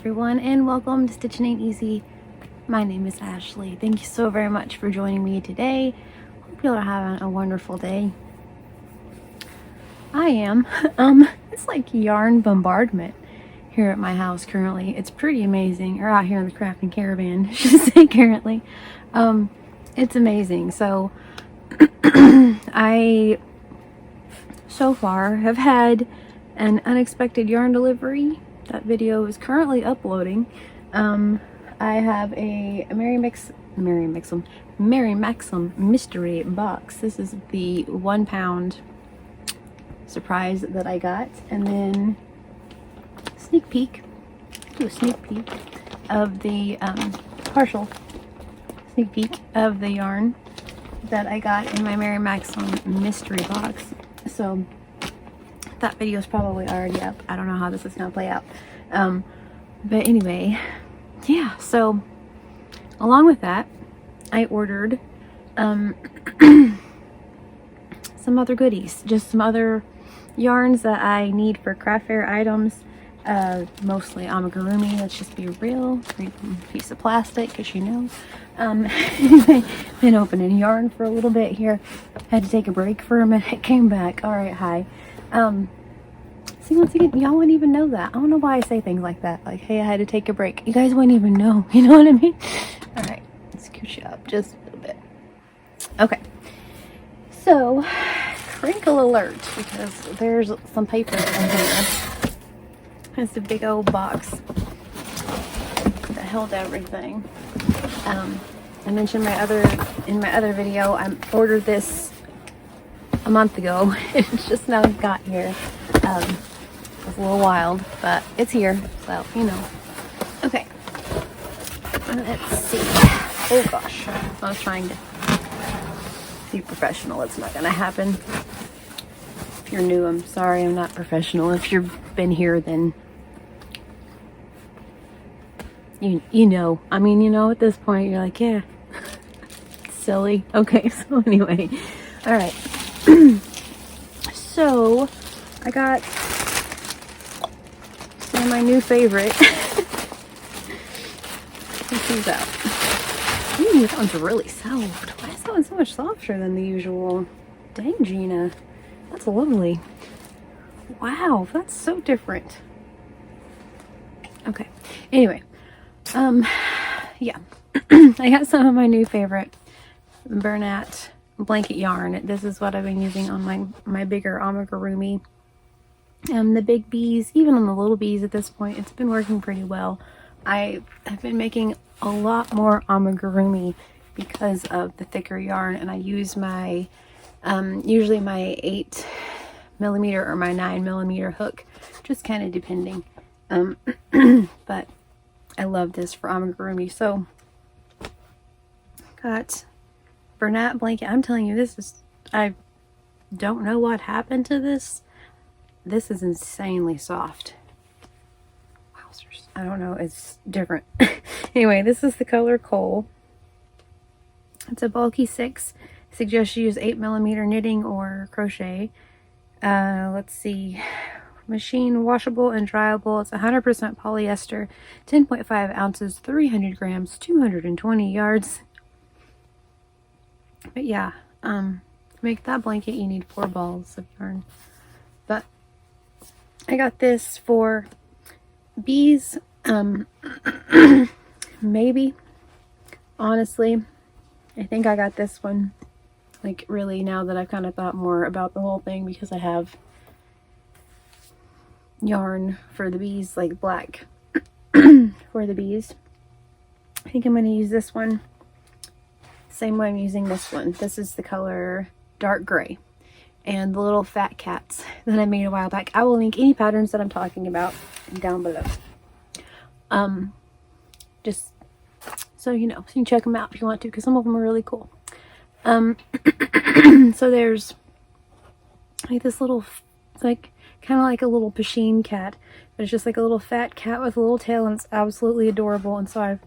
everyone, and welcome to Stitching Ain't Easy. My name is Ashley. Thank you so very much for joining me today. Hope y'all are having a wonderful day. I am. It's like yarn bombardment here at my house currently. It's pretty amazing. Or out here in the crafting caravan, I should say currently. It's amazing. So I so far have had an unexpected yarn delivery. That video is currently uploading. I have a Merry Maxim mystery box. This is the 1 pound surprise that I got, and then sneak peek, do a sneak peek of the partial sneak peek of the yarn that I got in my Merry Maxim mystery box. So that video is probably already up. I don't know how this is gonna play out, but anyway, yeah. So along with that, I ordered some other goodies, just some other yarns that I need for craft fair items, mostly amigurumi. Let's just be real, piece of plastic, because you know. Been opening yarn for a little bit here. Had to take a break for a minute, came back. All right, hi. See, once again, y'all wouldn't even know that. I don't know why I say things like that. Like, hey, I had to take a break. You guys wouldn't even know. You know what I mean? All right, let's scooch you up just a little bit. Okay. So, crinkle alert, because there's some paper in here. It's a big old box that held everything. I mentioned in my other video, I ordered this a month ago. It's just now got here. It's a little wild, but it's here, so you know. Okay, let's see. Oh gosh, I was trying to be professional. It's not gonna happen. If you're new, I'm sorry, I'm not professional. If you've been here, then you know. I mean, you know, at this point, you're like, yeah, silly. Okay, so anyway, all right. So I got some of my new favorite. Check these out. Ooh, that one's really soft. Why is that one so much softer than the usual? Dang, Gina, that's lovely. Wow, that's so different. Okay, anyway, yeah. I got some of my new favorite Bernat blanket yarn. This is what I've been using on my bigger amigurumi. The big bees, even on the little bees at this point, it's been working pretty well. I have been making a lot more amigurumi because of the thicker yarn, and I use my usually my 8mm or my 9mm hook, just kind of depending. But I love this for amigurumi. So got Bernat blanket. I'm telling you, this is, I don't know what happened to this. This is insanely soft. Wowzers. I don't know, it's different. Anyway, this is the color Coal. It's a bulky 6. I suggest you use 8mm knitting or crochet. Let's see. Machine washable and dryable. It's 100% polyester, 10.5 ounces, 300 grams, 220 yards. But yeah, to make that blanket you need 4 balls of yarn. But I got this for bees. Maybe, honestly, I think I got this one, like, really, now that I've kind of thought more about the whole thing, because I have yarn for the bees, like black for the bees. I think I'm going to use this one same way I'm using this one. This is the color dark gray, and the little fat cats that I made a while back. I will link any patterns that I'm talking about down below, just so you know, so you can check them out if you want to, because some of them are really cool. So there's like this little, like, kind of like a little Pasheen cat, but it's just like a little fat cat with a little tail, and it's absolutely adorable. And so I've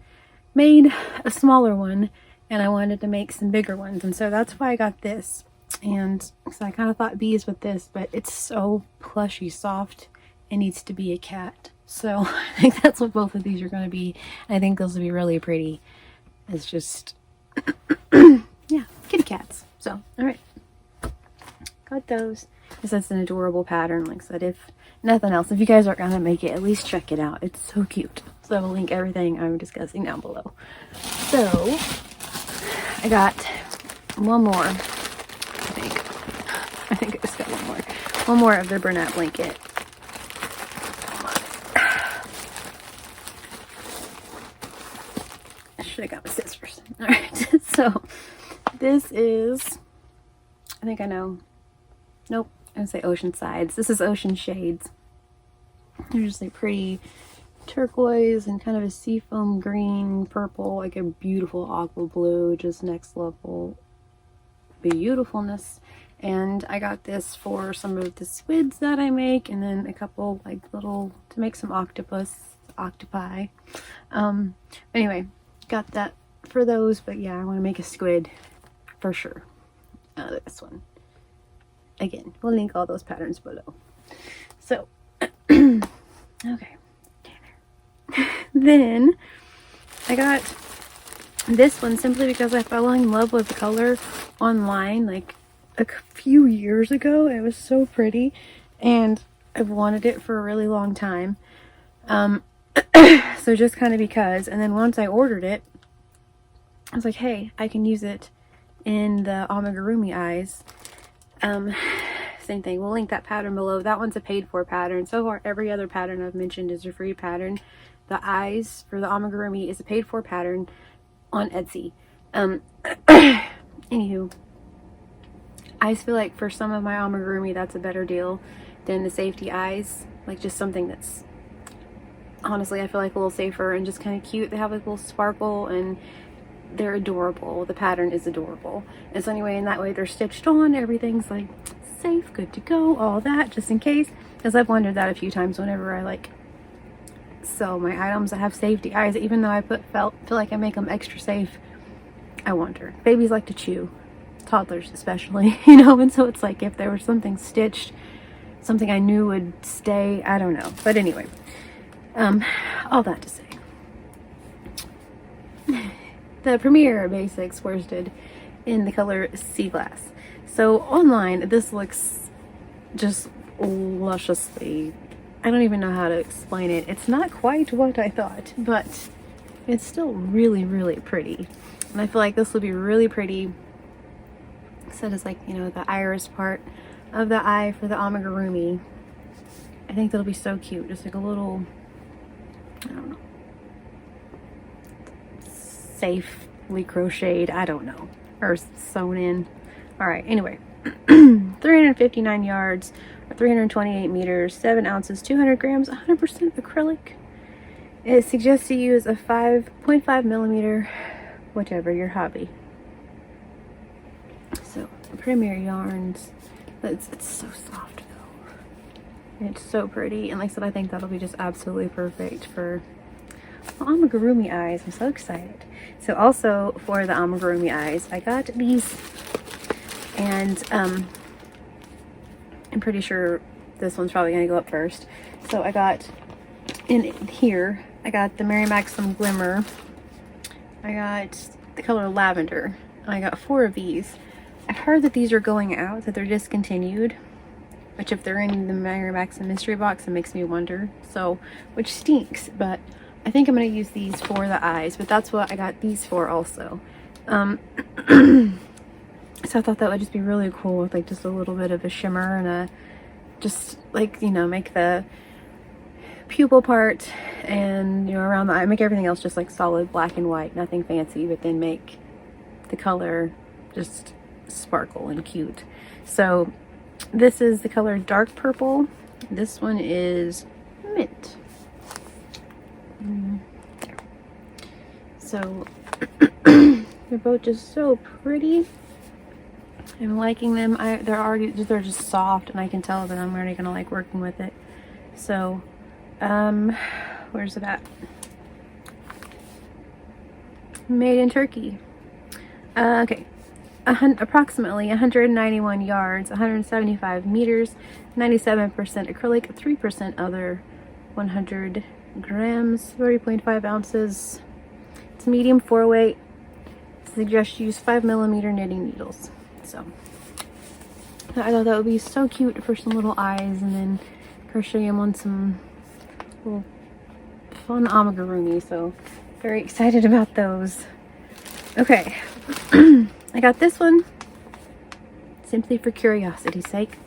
made a smaller one, and I wanted to make some bigger ones, and so that's why I got this. And so I kind of thought bees with this, but it's so plushy soft, it needs to be a cat. So I think that's what both of these are going to be. I think those will be really pretty. It's just, yeah, kitty cats. So, all right. Got those. Because that's an adorable pattern. Like I said, if nothing else, if you guys aren't going to make it, at least check it out. It's so cute. So I will link everything I'm discussing down below. So I got one more, I think I just got one more of the Bernat blanket. I should have got my scissors. All right, so this is, I think I know, nope, I'm gonna say Ocean Sides. This is Ocean Shades. They're just like pretty turquoise and kind of a seafoam green, purple, like a beautiful aqua blue, just next level beautifulness. And I got this for some of the squids that I make, and then a couple like little to make some octopi. Anyway, got that for those, but yeah, I want to make a squid for sure. This one again, we'll link all those patterns below. So okay, then I got this one simply because I fell in love with the color online like a few years ago. It was so pretty and I've wanted it for a really long time. So just kind of because, and then once I ordered it, I was like, hey, I can use it in the amigurumi eyes. Same thing, we'll link that pattern below. That one's a paid for pattern. So far every other pattern I've mentioned is a free pattern. The eyes for the amigurumi is a paid for pattern on Etsy. Anywho, I feel like for some of my amigurumi that's a better deal than the safety eyes. Like just something that's honestly I feel like a little safer and just kind of cute. They have like a little sparkle and they're adorable. The pattern is adorable. And so anyway, in that way they're stitched on, everything's like safe, good to go, all that, just in case. Because I've wondered that a few times whenever I like sell my items that have safety eyes, even though I feel like I make them extra safe. I wonder. Babies like to chew, toddlers especially, you know, and so it's like if there was something stitched, something I knew would stay, I don't know. But anyway, all that to say, the Premier Basics worsted in the color Sea Glass. So online this looks just lusciously, I don't even know how to explain it. It's not quite what I thought, but it's still really, really pretty. And I feel like this will be really pretty. So it's like, you know, the iris part of the eye for the amigurumi. I think that'll be so cute. Just like a little, I don't know, safely crocheted, I don't know, or sewn in. All right, anyway, 359 yards, or 328 meters, 7 ounces, 200 grams, 100% acrylic. It suggests you use a 5.5 millimeter, whatever your hobby. So, Premier yarns, it's so soft though. It's so pretty, and like I said, I think that'll be just absolutely perfect for amigurumi eyes. I'm so excited. So also for the amigurumi eyes, I got these, and I'm pretty sure this one's probably gonna go up first. So I got in here, I got the Maxim Glimmer, I got the color Lavender, and I got 4 of these. I've heard that these are going out, that they're discontinued, which if they're in the Maxim mystery box, it makes me wonder. So, which stinks, but I think I'm going to use these for the eyes, but that's what I got these for also. So I thought that would just be really cool with like just a little bit of a shimmer and a, just like, you know, make the pupil part and, you know, around the eye, make everything else just like solid black and white, nothing fancy, but then make the color just sparkle and cute. So this is the color Dark Purple. This one is Mint. So they're both just so pretty. I'm liking them. They're just soft, and I can tell that I'm already gonna like working with it. So where's it at? Made in Turkey. Okay, approximately 191 yards, 175 meters, 97% acrylic, 3% other 100 grams, 30.5 ounces. It's medium 4-weight. Suggest use 5mm knitting needles. So I thought that would be so cute for some little eyes, and then crochet them on some little fun amigurumi. So very excited about those. Okay. I got this one simply for curiosity's sake.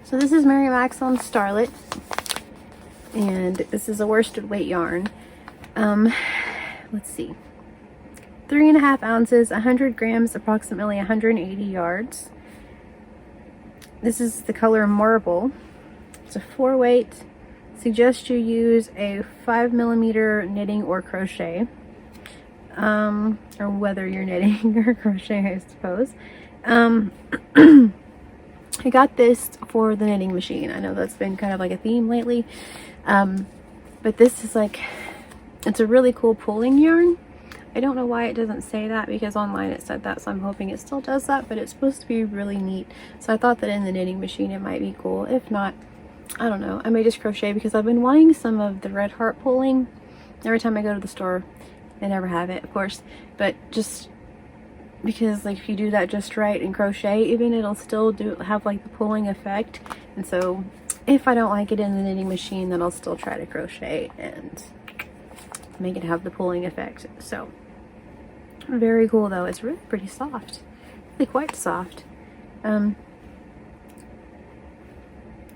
So this is Maxim Starlet, and this is a worsted weight yarn. Let's see, 3.5 ounces, 100 grams, approximately 180 yards. This is the color Marble. It's a 4-weight. Suggest you use a 5mm knitting or crochet, or whether you're knitting or crochet, I suppose. I got this for the knitting machine. I know that's been kind of like a theme lately, but this is like, it's a really cool pulling yarn. I don't know why it doesn't say that, because online it said that, so I'm hoping it still does that, but it's supposed to be really neat. So I thought that in the knitting machine it might be cool. If not, I don't know, I may just crochet, because I've been wanting some of the red heart pulling. Every time I go to the store, they never have it, of course, but just because like if you do that just right in crochet, even it'll still have like the pulling effect. And so if I don't like it in the knitting machine, then I'll still try to crochet and make it have the pulling effect. So very cool though. It's really pretty soft, really quite soft. Did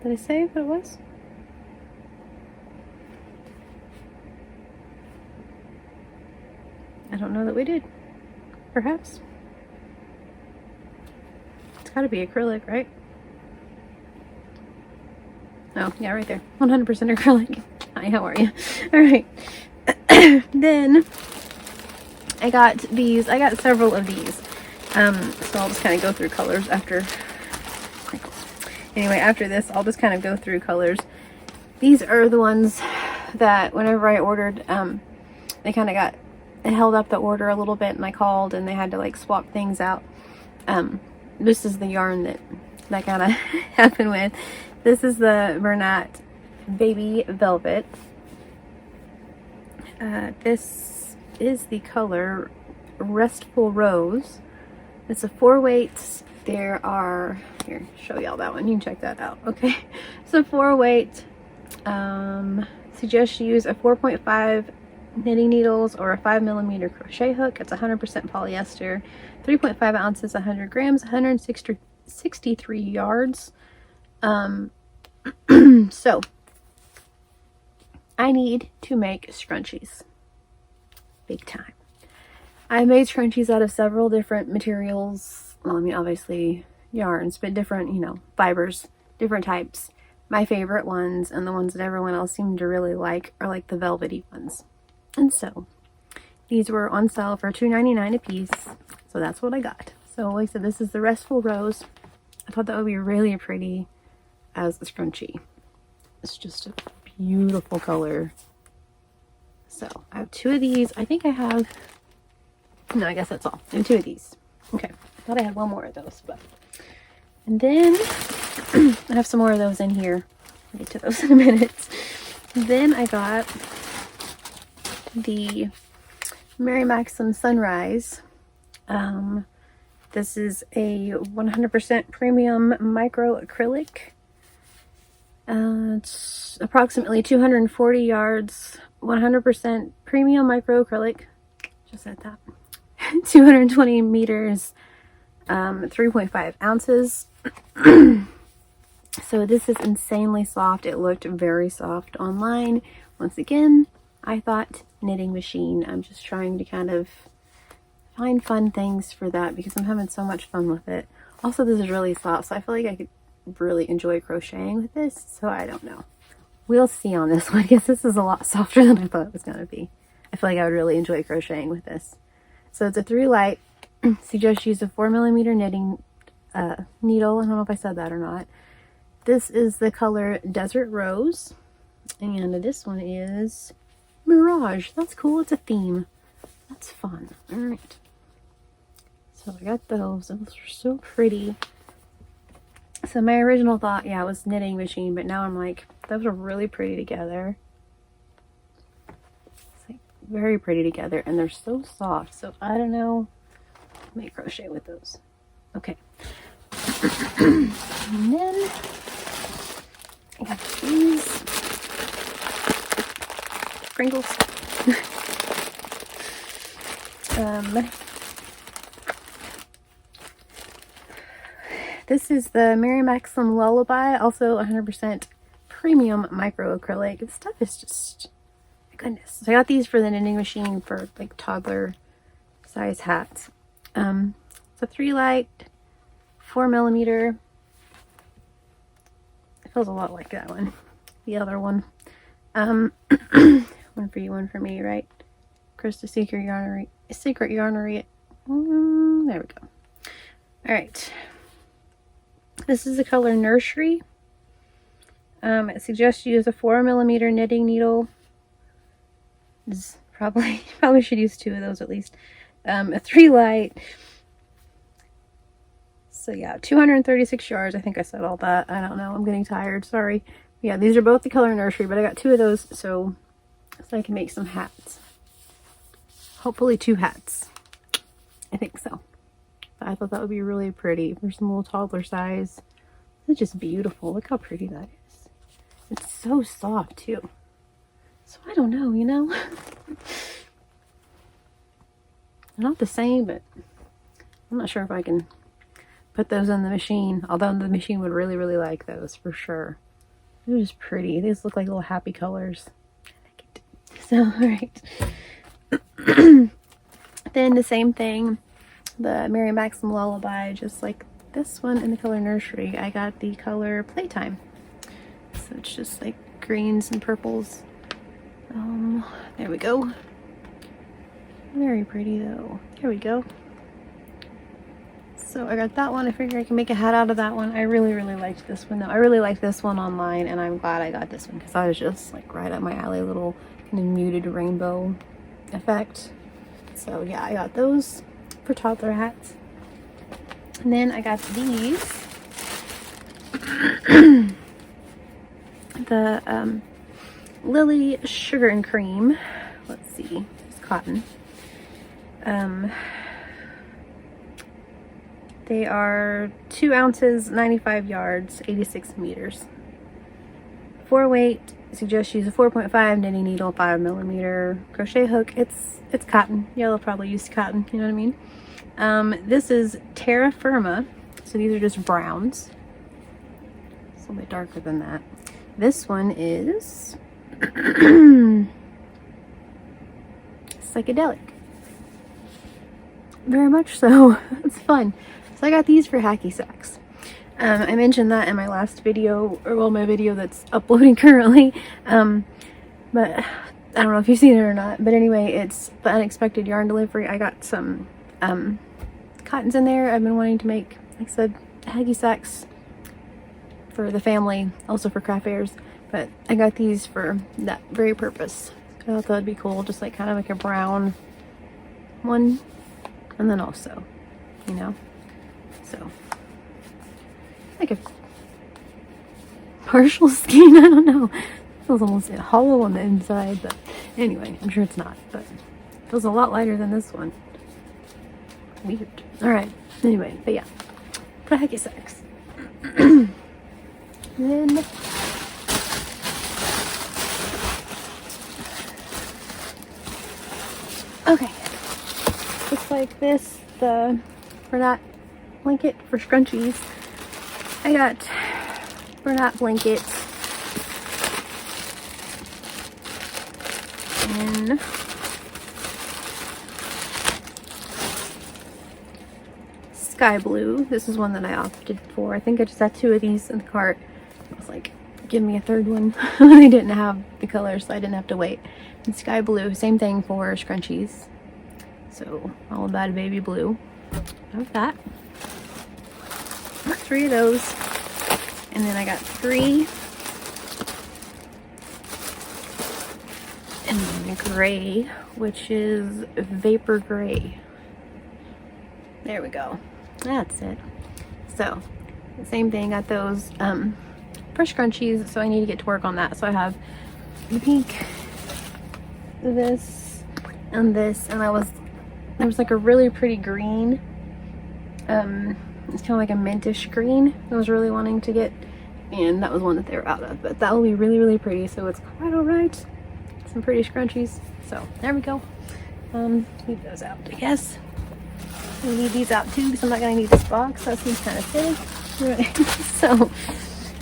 I say what it was? I don't know that we did. Perhaps. It's gotta be acrylic, right? Oh, yeah, right there. 100% acrylic. Hi, how are you? All right. Then I got these. I got several of these. So I'll just kind of go through colors after. Anyway, after this, I'll just kind of go through colors. These are the ones that whenever I ordered, they kind of got, it held up the order a little bit, and I called and they had to like swap things out. This is the yarn that kind of happened with. This is the Bernat Baby Velvet. This is the color Restful Rose. It's a 4-weight. There are, here, show y'all that one. You can check that out. Okay, so 4-weight. Suggest you use a 4.5 knitting needles or a 5mm crochet hook. It's 100% polyester, 3.5 ounces, 100 grams, 163 yards. So I need to make scrunchies. Big time. I made scrunchies out of several different materials. Well, I mean, obviously yarns, but different, you know, fibers, different types. My favorite ones, and the ones that everyone else seemed to really like, are like the velvety ones. And so these were on sale for $2.99 a piece. So that's what I got. So like I said, this is the Restful Rose. I thought that would be really pretty as a scrunchie. It's just a beautiful color. So I have 2 of these. I think I have, no, I guess that's all. I have 2 of these. Okay, I thought I had 1 more of those, but, and then I have some more of those in here. I'll get to those in a minute. Then I got the Maxim Sunrise. This is a 100% premium micro acrylic. It's approximately 240 yards, 100% premium micro acrylic. Just said that. 220 meters, 3.5 ounces. So this is insanely soft. It looked very soft online. Once again, I thought knitting machine. I'm just trying to kind of find fun things for that because I'm having so much fun with it. Also, this is really soft, so I feel like I could really enjoy crocheting with this. So I don't know. We'll see on this one. I guess this is a lot softer than I thought it was going to be. I feel like I would really enjoy crocheting with this. So it's a 3-light. Suggest use a 4mm knitting needle. I don't know if I said that or not. This is the color Desert Rose. And this one is Mirage. That's cool. It's a theme. That's fun. Alright. So I got those. Those are so pretty. So my original thought, yeah, was knitting machine, but now I'm like, those are really pretty together. It's like very pretty together, and they're so soft. So I don't know. Let me crochet with those. Okay. And then I got these sprinkles. This is the Maxim Lullaby, also 100% premium micro acrylic. This stuff is just, my goodness. So I got these for the knitting machine for like toddler size hats. It's a 3 light, 4mm. It feels a lot like that one, the other one. One for you, one for me, right? Krista Secret Yarnery. Secret Yarnery. There we go. All right. This is the color Nursery. It suggests you use a 4mm knitting needle. Probably should use 2 of those at least. A 3 light. So yeah, 236 yards. I think I said all that. I don't know. I'm getting tired. Sorry. Yeah, these are both the color Nursery, but I got 2 of those so I can make some hats. Hopefully 2 hats. I think so. I thought that would be really pretty for some little toddler size. It's just beautiful. Look how pretty that is. It's so soft too. So I don't know, you know. Not the same, but I'm not sure if I can put those in the machine. Although the machine would really, really like those for sure. They're just pretty. These look like little happy colors. I like it. So, alright. Then the same thing. The Maxim Lullaby, just like this one in the color Nursery. I got the color Playtime. So it's just like greens and purples. There we go. Very pretty though. There we go. So I got that one. I figure I can make a hat out of that one. I really, really liked this one though. I really liked this one online, and I'm glad I got this one because I was just like right up my alley, little kind of muted rainbow effect. So yeah, I got those for toddler hats. And then I got these. The Lily Sugar and Cream. Let's see. It's cotton. They are 2 ounces, 95 yards, 86 meters. 4 weight. Suggest use a 4.5 knitting needle, 5mm crochet hook. It's cotton. Yeah, they'll probably use cotton. You know what I mean? This is Terra Firma. So these are just browns. It's a little bit darker than that. This one is psychedelic. Very much so. It's fun. So I got these for hacky sacks. I mentioned that in my last video, or well, my video that's uploading currently. But I don't know if you've seen it or not. But anyway, it's the unexpected yarn delivery. I got some cottons in there. I've been wanting to make, like I said, hacky sacks for the family, also for craft fairs. But I got these for that very purpose. I thought that would be cool, just like kind of like a brown one, and then also, you know, so like a partial skein. I don't know. It feels almost hollow on the inside, but anyway, I'm sure it's not. But it feels a lot lighter than this one. Weird. All right. Anyway, but yeah, for hacky sacks. Then okay, looks like this, the Bernat blanket for scrunchies. I got Bernat blankets in sky blue. This is one that I opted for. I think I just had 2 of these in the cart. I was like, give me a 3rd one. I didn't have the color, so I didn't have to wait. And sky blue, same thing for scrunchies. So all about baby blue. Of that. 3 of those. And then I got 3 in gray, which is vapor gray. There we go. That's it. So Same thing, got those for scrunchies, so I need to get to work on that. So I have the pink, this, and this, and there was like a really pretty green. It's kind of like a mintish green I was really wanting to get, and that was one that they were out of, but that will be really, really pretty, so it's quite all right. Some pretty scrunchies. So there we go. Leave those out, I guess. We need these out too, because I'm not going to need this box. That seems kind of silly. So,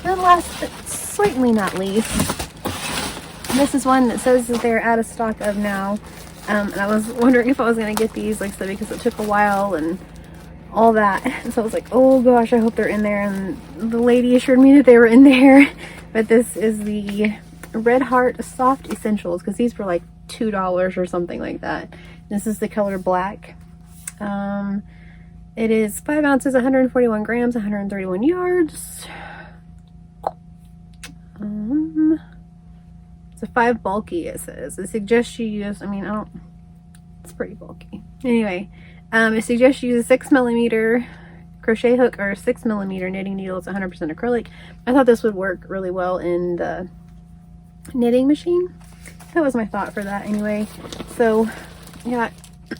and last but certainly not least, this is one that says that they're out of stock of now. And I was wondering if I was going to get these, like I said, because it took a while and all that. And so I was like, oh gosh, I hope they're in there. And the lady assured me that they were in there. But this is the Red Heart Soft Essentials, because these were like $2 or something like that. This is the color black. It is 5 ounces, 141 grams, 131 yards. It's a 5 bulky, it says. It suggests you use, it's pretty bulky. Anyway, it suggests you use a 6mm crochet hook or a 6mm knitting needle. It's 100% acrylic. I thought this would work really well in the knitting machine. That was my thought for that anyway. So I got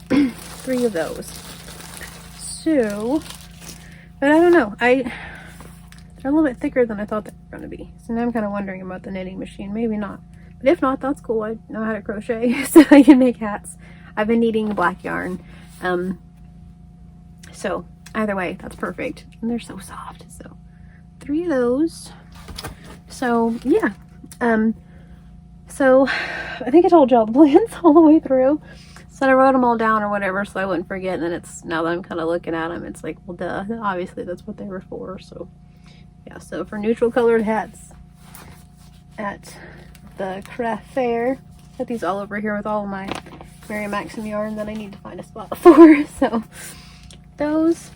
3 of those. So, but I don't know. They're a little bit thicker than I thought they were going to be. So now I'm kind of wondering about the knitting machine. Maybe not. But if not, that's cool. I know how to crochet, so I can make hats. I've been needing black yarn. So either way, that's perfect. And they're so soft. So 3 of those. So yeah. So I think I told y'all the plans all the way through. So I wrote them all down or whatever, so I wouldn't forget. And then it's, now that I'm kind of looking at them, it's like, well, duh, obviously that's what they were for. So yeah, so for neutral colored hats at the craft fair, got these all over here with all of my Mary Maxim yarn that I need to find a spot for. So those,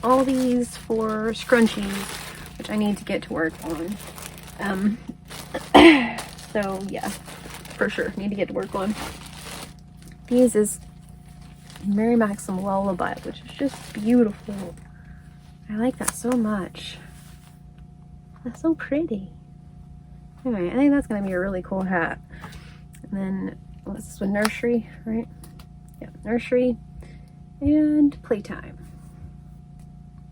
all these for scrunchies, which I need to get to work on. So yeah, for sure need to get to work on. These is Mary Maxim Lullaby, which is just beautiful. I like that so much. That's so pretty. Anyway, I think that's going to be a really cool hat. And then, what's this one? Nursery, right? Yeah, nursery and playtime.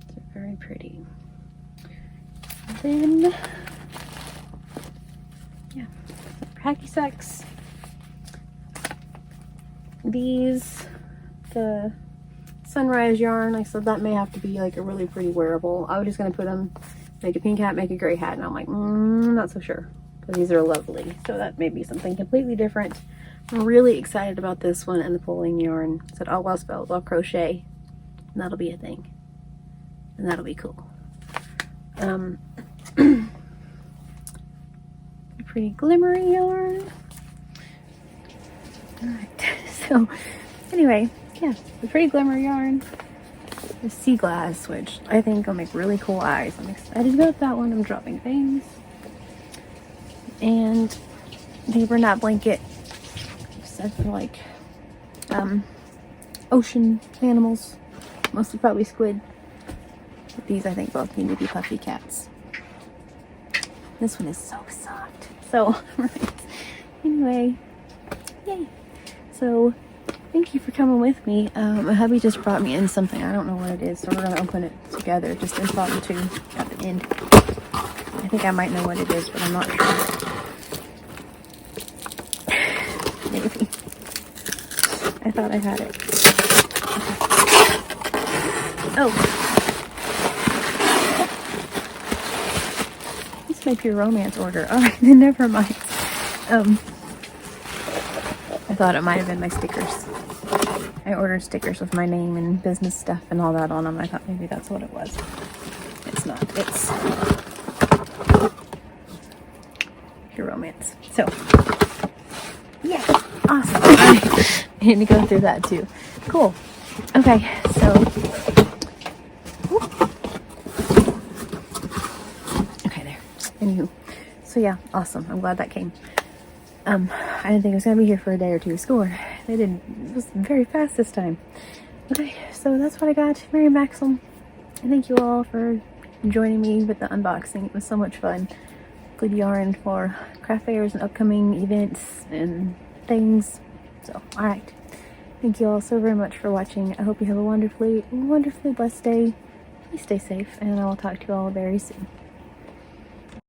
So very pretty. And then, yeah, hacky sacks. These, the sunrise yarn, like I said, that may have to be like a really pretty wearable. I was just going to put them, make a pink hat, make a gray hat, and I'm like, not so sure, because these are lovely. So that may be something completely different. I'm really excited about this one and the pulling yarn. It said all well spelled, all crochet, and that'll be a thing, and that'll be cool. Pretty glimmery yarn. Alright, so anyway, yeah, the pretty glimmer yarn, the sea glass, which I think will make really cool eyes. I'm excited about that one. I'm dropping things. And the Bernat blanket, said for like ocean animals, mostly probably squid. But these I think both need to be puffy cats. This one is so soft. So, right. Anyway, yay. So, thank you for coming with me. My hubby just brought me in something. I don't know what it is, so we're going to open it together, just impromptu at the end. I think I might know what it is, but I'm not sure. Maybe. I thought I had it. Oh. This might be a romance order. Oh, never mind. I thought it might have been my stickers. I ordered stickers with my name and business stuff and all that on them. I thought maybe that's what it was. It's not. It's pure romance. So, yeah. Awesome. I need to go through that too. Cool. Okay, so. Okay, there. Anywho. So yeah, awesome. I'm glad that came. I didn't think it was going to be here for a day or two. Score. It was very fast this time. Okay, so that's what I got. Mary Maxim. And thank you all for joining me with the unboxing. It was so much fun. Good yarn for craft fairs and upcoming events and things. So, alright. Thank you all so very much for watching. I hope you have a wonderfully, wonderfully blessed day. Please stay safe, and I will talk to you all very soon.